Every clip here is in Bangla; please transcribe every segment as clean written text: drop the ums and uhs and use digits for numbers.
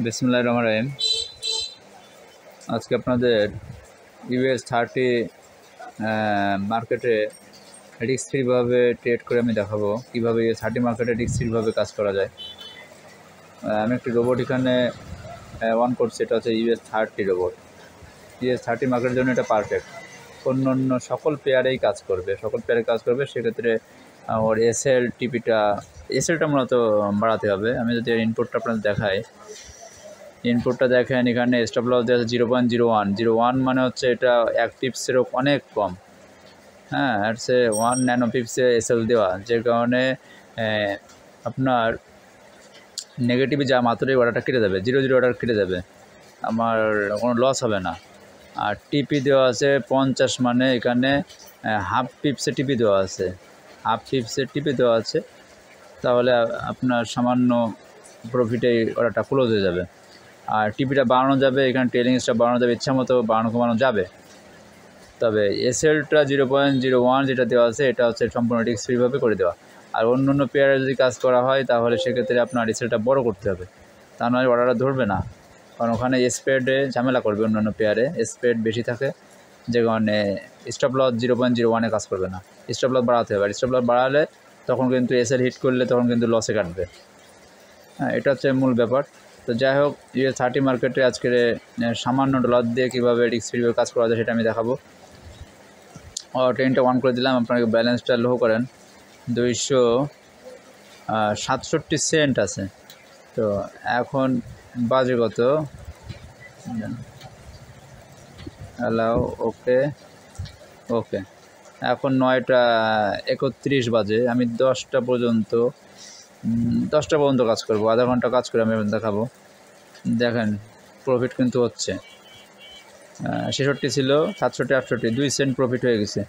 বিসমিল্লাহির রহমানির রহিম। আপনাদের US 30 মার্কেটে রিস্ক ফ্রিভাবে ট্রেড করে আমি দেখাবো কীভাবে US 30 মার্কেটে রিস্ক ফ্রিভাবে কাজ করা যায়। আমি একটি রোবট এখানে অন করছি, এটা হচ্ছে US 30 রোবট। US 30 মার্কেটের জন্য এটা পারফেক্ট। অন্য সকল পেয়ারেই কাজ করবে, সেক্ষেত্রে ওর এসএলটা মূলত বাড়াতে হবে। আমি যদি ইনপুটটা আপনাদের দেখাই, ইনপুটটা দেখেন, এখানে স্টপ লস দেওয়া আছে 0.01 মানে হচ্ছে এটা 1 পিপসেরও অনেক কম। হ্যাঁ, হচ্ছে 1 ন্যানো পিপসে এসএল দেওয়া, যে কারণে আপনার নেগেটিভে যা মাত্রই অর্ডারটা কেটে যাবে, 0 অর্ডার কেটে যাবে, আমার কোনো লস হবে না। আর টিপি দেওয়া আছে 50, মানে এখানে হাফ পিপসে টিপি দেওয়া আছে, তাহলে আপনার সামান্য প্রফিটে অর্ডারটা ক্লোজ হয়ে যাবে। আর টিপিটা বাড়ানো যাবে, এখানে ট্রেলিং স্টপ বাড়ানো যাবে, ইচ্ছা মতো বাড়ানো কমানো যাবে। তবে এসএলটা 0.01 যেটা দেওয়া আছে, এটা হচ্ছে সম্পূর্ণ রিস্ক ফ্রিভাবে করে দেওয়া। আর অন্য পেয়ারে যদি কাজ করা হয়, তাহলে সেক্ষেত্রে আপনার এসএলটা বড় করতে হবে, তা নয় অর্ডারটা ধরবে না। কারণ ওখানে স্প্রেডে ঝামেলা করবে, অন্যান্য পেয়ারে স্প্রেড বেশি থাকে, যে কারণে স্টপ লস 0.01-এ কাজ করবে না। স্টপ লস বাড়াতে হবে, আর স্টপ লস বাড়ালে তখন কিন্তু এসএল হিট করলে তখন কিন্তু লসে কাটবে। হ্যাঁ, এটা হচ্ছে মূল ব্যাপার। তো যাই হোক, US 30 মার্কেটে আজকের সামান্য ডলার দিয়ে কীভাবে রিস্ক ফ্রিভাবে কাজ করা যায় সেটা আমি দেখাবো। ট্রেনটা অন করে দিলাম, আপনাকে ব্যালেন্সটা লো করেন, 267 সেন্ট আছে। তো এখন বাজে কত, অ্যালাউ, ওকে, এখন 9টা 31 বাজে। আমি 10টা পর্যন্ত কাজ করব, আধা ঘন্টা কাজ করে আমি দেখাবো। দেখেন প্রফিট কিন্তু হচ্ছে 66 ছিল, 67, 68, 2 সেন্ট প্রফিট হয়ে গেছে।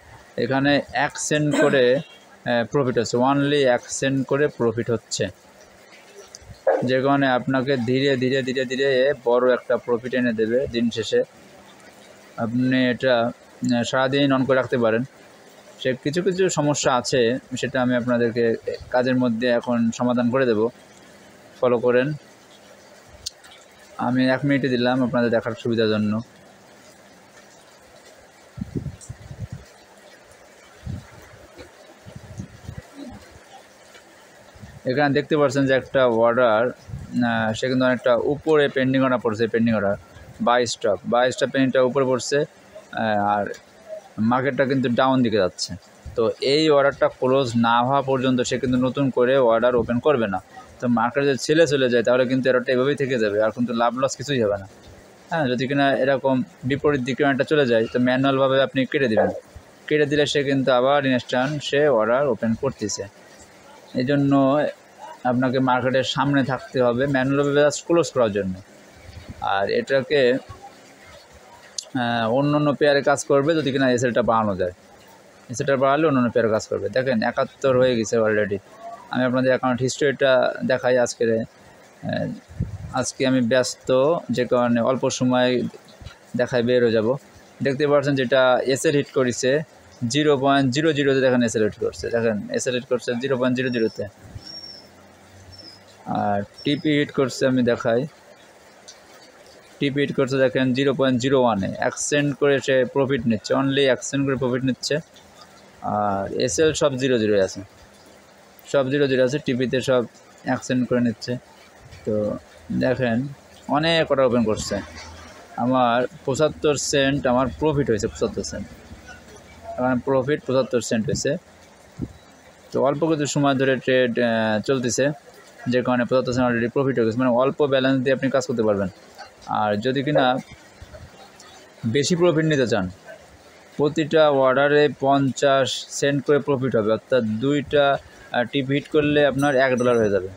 এখানে 1 সেন্ট করে প্রফিট হচ্ছে, অনলি 1 সেন্ট করে প্রফিট হচ্ছে, যে কারণে আপনাকে ধীরে ধীরে ধীরে ধীরে বড় একটা প্রফিট এনে দেবে দিন শেষে। আপনি এটা সারাদিন অন করে রাখতে পারেন। সে কিছু সমস্যা আছে, সেটা আমি আপনাদেরকে কাজের মধ্যে এখন সমাধান করে দেব, ফলো করেন। আমি 1 মিনিটে দিলাম আপনাদের দেখার সুবিধার জন্য। এখানে দেখতে পাচ্ছেন যে একটা অর্ডার, সে কিন্তু অনেকটা উপরে পেন্ডিং অর্ডার পড়ছে, পেন্ডিং অর্ডার বাই স্টপ পেন্ডিংটা উপরে পড়ছে, আর মার্কেটটা কিন্তু ডাউন দিকে যাচ্ছে। তো এই অর্ডারটা ক্লোজ না হওয়া পর্যন্ত সে কিন্তু নতুন করে অর্ডার ওপেন করবে না। তো মার্কেট যদি চলে যায়, তাহলে কিন্তু অর্ডারটা এভাবেই থেকে যাবে, আর কিন্তু লাভ লস কিছুই হবে না। হ্যাঁ, যদি কিনা এরকম বিপরীত দিকে একটা চলে যায়, তো ম্যানুয়ালভাবে আপনি কেটে দিলে সে কিন্তু আবার ইনস্ট্যান্ট সে অর্ডার ওপেন করতেছে। এই জন্য আপনাকে মার্কেটের সামনে থাকতে হবে ম্যানুয়ালভাবে জাস্ট ক্লোজ করার জন্য। আর এটাকে অন্য পেয়ারে কাজ করবে যদি কিনা এসএলটা বাড়ানো যায়, এসএলটা বাড়ালে অন্য পেয়ারে কাজ করবে। দেখেন 71 হয়ে গেছে অলরেডি। আমি আপনাদের অ্যাকাউন্ট হিস্ট্রিটা দেখাই। আজকে আমি ব্যস্ত, যে কারণে অল্প সময় দেখায় বের হয়ে যাব। দেখতে পাচ্ছেন যেটা এসএল হিট করেছে 0.00-তে, দেখেন এসএল হিট করছে, 0.00-তে। আর টিপি হিট করছে, আমি দেখাই, টিপি হিট করছে দেখেন 0.01-এ, 1 সেন্ট করে সে প্রফিট নিচ্ছে, অনলি 1 সেন্ট করে প্রফিট নিচ্ছে। আর এসএল সব 0 আছে, টিপিতে সব 1 সেন্ট করে নিচ্ছে। তো দেখেন অনেক অর্ডার ওপেন করছে, আমার 75 সেন্ট আমার প্রফিট হয়েছে, 75 সেন্ট আমার প্রফিট 75 সেন্ট হয়েছে। তো অল্প কিছু সময় ধরে ট্রেড চলতেছে, যে কারণে 75 সেন্ট অলরেডি প্রফিট হয়ে গেছে। মানে অল্প ব্যালেন্স দিয়ে আপনি কাজ করতে পারবেন। আর যদি কিনা বেশি প্রফিট নিতে চান, প্রতিটা অর্ডারে 50 সেন্ট করে প্রফিট হবে, অর্থাৎ 2টা টিপ হিট করলে আপনার $1 হয়ে যাবে।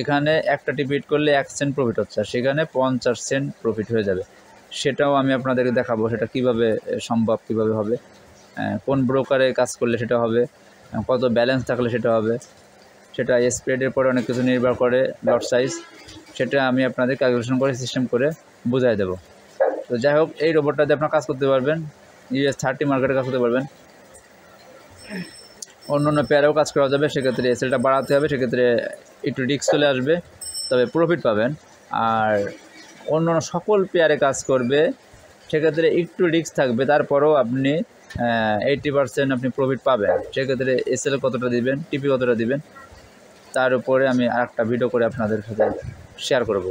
এখানে একটা টিপ হিট করলে 1 সেন্ট প্রফিট হচ্ছে, আর সেখানে 50 সেন্ট প্রফিট হয়ে যাবে। সেটাও আমি আপনাদেরকে দেখাবো, সেটা কিভাবে সম্ভব, কিভাবে হবে, কোন ব্রোকারে কাজ করলে সেটা হবে, কত ব্যালেন্স থাকলে সেটা হবে, সেটা স্প্রেডের পরে অনেক কিছু নির্ভর করে, লট সাইজ, সেটা আমি আপনাদের ক্যালকুলেশন করে সিস্টেম করে বুঝাই দেবো। তো যাই হোক, এই রোবটটাতে আপনার কাজ করতে পারবেন, US 30 মার্কেটে কাজ করতে পারবেন। অন্য পেয়ারেও কাজ করা যাবে, সেক্ষেত্রে এসএলটা বাড়াতে হবে, সেক্ষেত্রে একটু রিস্ক চলে আসবে, তবে প্রফিট পাবেন। আর অন্য সকল পেয়ারে কাজ করবে, সেক্ষেত্রে একটু রিস্ক থাকবে, তারপরেও আপনি 80% আপনি প্রফিট পাবেন। সেক্ষেত্রে এসএল কতটা দিবেন, টিপি কতটা দিবেন, তার উপরে আমি আরেকটা ভিডিও করে আপনাদের সাথে শেয়ার করব।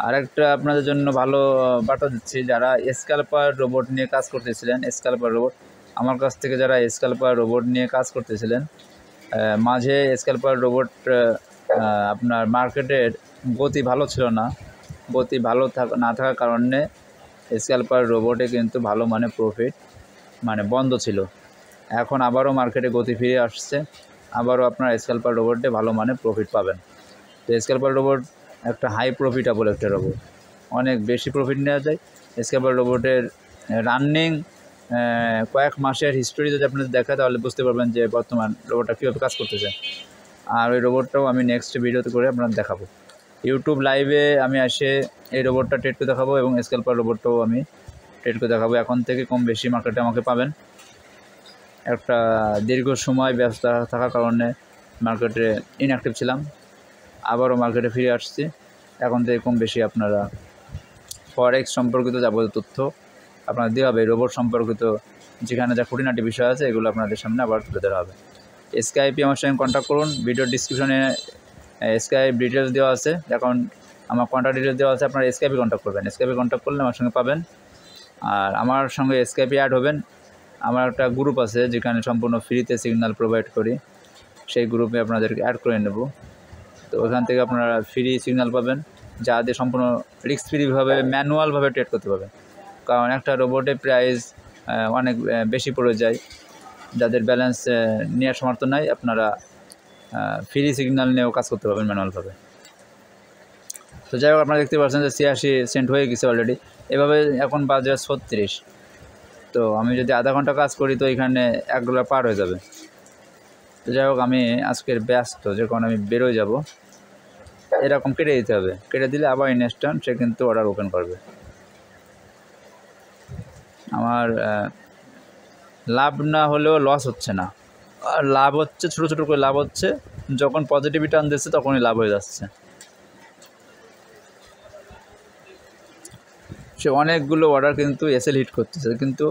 আরেকটা আপনাদের জন্য ভালো বার্তা দিচ্ছি, যারা স্ক্যালপার রোবট নিয়ে কাজ করতেছিলেন, স্ক্যালপার রোবট আমার কাছ থেকে যারা স্ক্যালপার রোবট নিয়ে কাজ করতেছিলেন, মাঝে স্ক্যালপার রোবট আপনার মার্কেটের গতি ভালো ছিল না, গতি ভালো না থাকার কারণে স্ক্যালপার রোবটে কিন্তু ভালো মানে প্রফিট মানে বন্ধ ছিল। এখন আবারও মার্কেটে গতি ফিরে আসছে, আবারও আপনার স্ক্যালপার রোবটে ভালো মানে প্রফিট পাবেন। তো স্ক্যালপার রোবট একটা হাই প্রফিটেবল একটা রোবট, অনেক বেশি প্রফিট নেওয়া যায়। স্ক্যালপার রোবটের রানিং কয়েক মাসের হিস্টোরি যদি আপনাদের দেখায় তাহলে বুঝতে পারবেন যে বর্তমান রোবটটা কীভাবে কাজ করতেছে। আর ওই রোবটটাও আমি নেক্সট ভিডিওতে করে আপনাদের দেখাবো। ইউটিউব লাইভে আমি এসে এই রোবটটা ট্রেড করে দেখাবো এবং স্ক্যালপার রোবটটাও আমি ট্রেড করে দেখাবো। এখন থেকে কম বেশি মার্কেটে আমাকে পাবেন। একটা দীর্ঘ সময় ব্যস্ত থাকার কারণে মার্কেটে ইনঅ্যাক্টিভ ছিলাম, আবারও মার্কেটে ফিরে আসছি। এখন থেকে কম বেশি আপনারা ফরেক্স সম্পর্কিত যাবতীয় তথ্য আপনাদের দেওয়া হবে, রোবট সম্পর্কিত যেখানে যা খুঁটিনাটি বিষয় আছে এগুলো আপনাদের সামনে আবার তুলে ধরা হবে। স্কাইপে আমার সঙ্গে কন্ট্যাক্ট করুন, ভিডিওর ডিসক্রিপশনে স্কাইপ ডিটেলস দেওয়া আছে, এখন আমার কন্ট্যাক্ট ডিটেলস দেওয়া আছে, আপনারা স্কাইপে কন্ট্যাক্ট করবেন। স্কাইপে কন্ট্যাক্ট করলে আমার সঙ্গে পাবেন, আর আমার সঙ্গে স্কাইপে অ্যাড হবেন। আমার একটা গ্রুপ আছে যেখানে সম্পূর্ণ ফ্রিতে সিগন্যাল প্রোভাইড করি, সেই গ্রুপে আপনাদেরকে অ্যাড করে নেব। তো ওখান থেকে আপনারা ফ্রি সিগন্যাল পাবেন, যা দিয়ে সম্পূর্ণ রিস্ক ফ্রিভাবে ম্যানুয়ালভাবে ট্রেড করতে পারবেন। কারণ একটা রোবটের প্রাইস অনেক বেশি পড়ে যায়, যাদের ব্যালেন্স নেওয়ার সামর্থ্য নাই, আপনারা ফ্রি সিগন্যাল নিয়েও কাজ করতে পারবেন ম্যানুয়ালভাবে। তো যাই হোক, আপনারা দেখতে পাচ্ছেন যে 86 সেন্ট হয়ে গেছে অলরেডি। এভাবে এখন বাজে 36। তো আমি যদি আধা ঘন্টা কাজ করি তো এখানে $1 পার হয়ে যাবে। তো যাই হোক, আমি আজকের ব্যস্ত, যখন আমি বেরোয় যাব এরকম কেটে দিতে হবে, কেটে দিলে আবার ইনস্ট্যান্ট সে কিন্তু অর্ডার ওপেন করবে। আমার লাভ না হলেও লস হচ্ছে না, আর লাভ হচ্ছে, ছোটো ছোটো করে লাভ হচ্ছে। যখন পজিটিভিটি আনতেছে তখনই লাভ হয়ে যাচ্ছে। সে অনেকগুলো অর্ডার কিন্তু এসএল হিট করতেছে, কিন্তু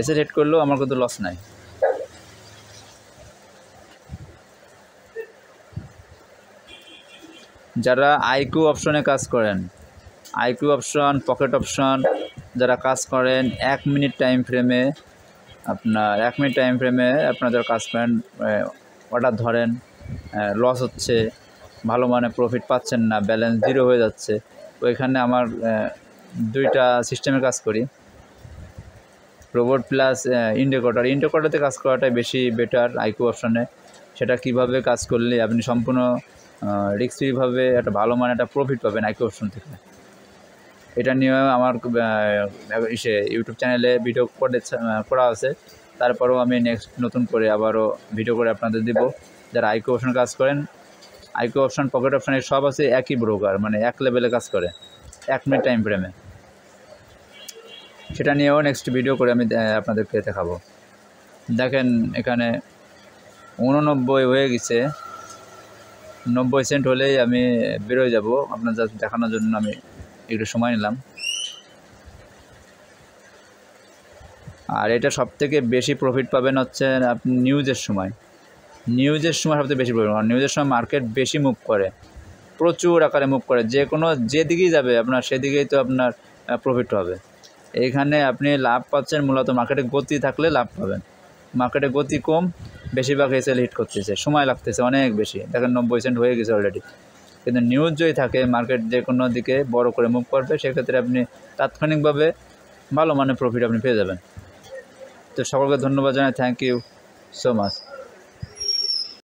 এসএল হিট করলেও আমার কিন্তু লস নাই। যারা আইকিউ অপশনে কাজ করেন, আইকিউ অপশন, পকেট অপশন যারা কাজ করেন 1 মিনিট টাইম ফ্রেমে, আপনার 1 মিনিট টাইম ফ্রেমে আপনাদের কাজ করেন, অর্ডার ধরেন, লস হচ্ছে, ভালো মানে প্রফিট পাচ্ছেন না, ব্যালেন্স জিরো হয়ে যাচ্ছে, ওইখানে আমার 2টা সিস্টেমে কাজ করি, রোবট প্লাস ইন্ডিকেটর। ইন্ডিকেটরতে কাজ করাটাই বেশি বেটার আইকিউ অপশনে। সেটা কিভাবে কাজ করলে আপনি সম্পূর্ণ রিস্ক ফ্রিভাবে একটা ভালো মানে একটা প্রফিট পাবেন আইকিউ অপশন থেকে। এটা নিয়ে আমার ইউটিউব চ্যানেলে ভিডিও করা আছে, তারপরেও আমি নেক্সট নতুন করে আবারও ভিডিও করে আপনাদের দেব। যারা আইকিউ অপশন কাজ করেন, আইকিউ অপশন, পকেট অপশন সব আছে একই ব্রোকার, মানে এক লেভেলে কাজ করে 1 মিনিট টাইম ফ্রেমে। সেটা নিয়েও নেক্সট ভিডিও করে আমি আপনাদেরকে দেখাবো। দেখেন এখানে 89 হয়ে গেছে, 90 সেন্ট হলেই আমি বেরোয় যাব। আপনার জাস্ট দেখানোর জন্য আমি একটু সময় নিলাম। আর এটা সবথেকে বেশি প্রফিট পাবেন হচ্ছে আপনি নিউজের সময়। নিউজের সময় সবথেকে বেশি প্রফিট, কারণ নিউজের সময় মার্কেট বেশি মুভ করে, প্রচুর আকারে মুভ করে, যে কোনো যেদিকেই যাবে আপনার সেদিকেই তো আপনার প্রফিট হবে। এইখানে আপনি লাভ পাচ্ছেন মূলত মার্কেটে গতি থাকলে লাভ পাবেন। মার্কেটে গতি কম, বেশিরভাগ এসএল হিট করতেছে, সময় লাগতেছে অনেক বেশি। দেখেন 90 সেন্ট হয়ে গেছে অলরেডি। কিন্তু নিউজ যদি থাকে মার্কেট যে কোনো দিকে বড় করে মুভ করবে, সেক্ষেত্রে আপনি তাৎক্ষণিকভাবে ভালো মানে প্রফিট আপনি পেয়ে যাবেন। তো সকলকে ধন্যবাদ জানাই, থ্যাংক ইউ সো মাচ।